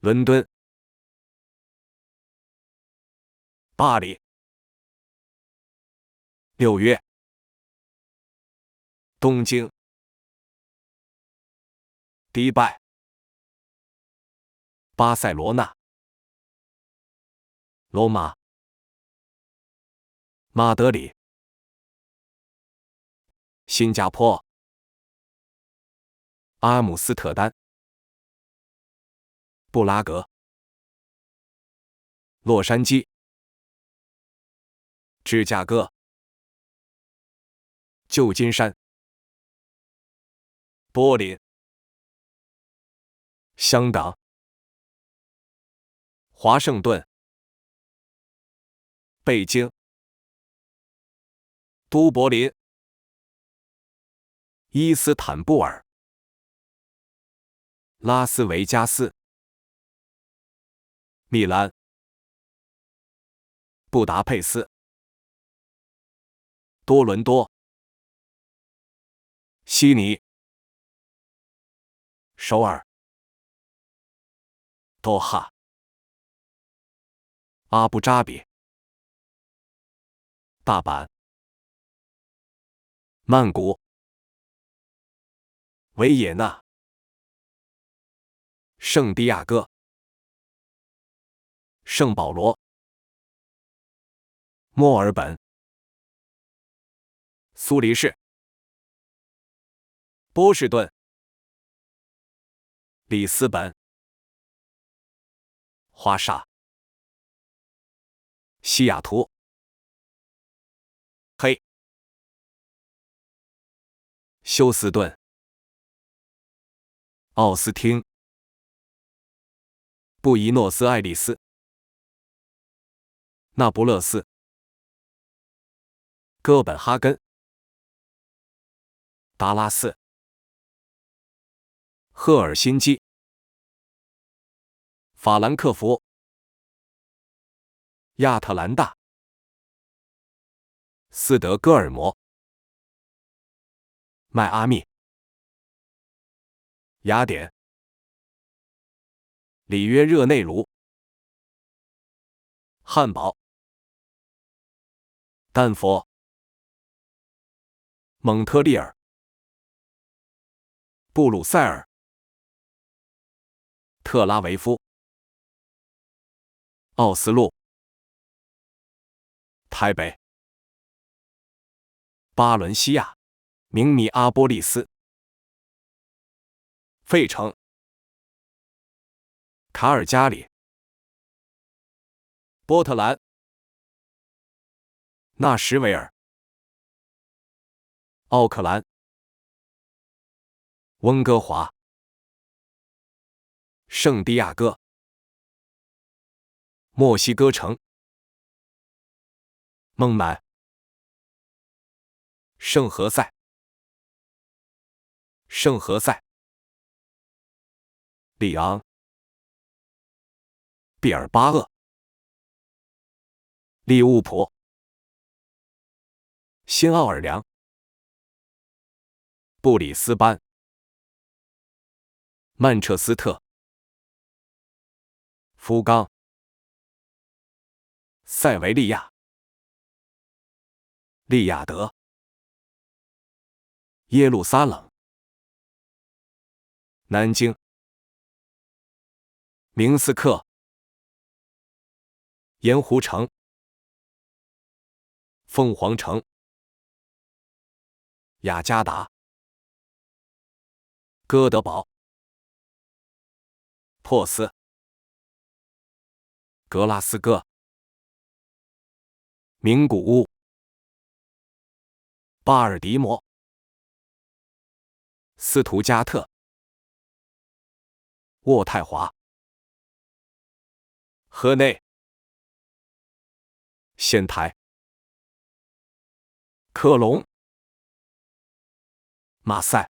伦敦、巴黎、纽约、东京、迪拜、巴塞罗那、罗马、马德里、新加坡、阿姆斯特丹、布拉格、洛杉矶、芝加哥、旧金山、柏林、香港、华盛顿、北京、都柏林、伊斯坦布尔、拉斯维加斯、米兰、布达佩斯、多伦多、悉尼、首尔、多哈、阿布扎比、大阪、曼谷、维也纳、圣地亚哥、圣保罗、墨尔本、苏黎世、波士顿、里斯本、华沙、西雅图、黑、休斯顿、奥斯汀、布宜诺斯艾利斯、那不勒斯、哥本哈根、达拉斯、赫尔辛基、法兰克福、亚特兰大、斯德哥尔摩、迈阿密、雅典、里约热内卢、汉堡、丹佛、蒙特利尔、布鲁塞尔、特拉维夫、奥斯陆、台北、巴伦西亚、明尼阿波利斯、费城、卡尔加里、波特兰、纳什维尔、奥克兰、温哥华、圣地亚哥、墨西哥城、孟买、圣何塞、里昂、毕尔巴鄂、利物浦、新奥尔良、布里斯班、曼彻斯特、福冈、塞维利亚、利雅得、耶路撒冷、南京、明斯克、盐湖城、凤凰城、雅加达、哥德堡、珀斯、格拉斯哥、名古屋、巴尔的摩、斯图加特、渥太华、河内、仙台、科隆、马赛、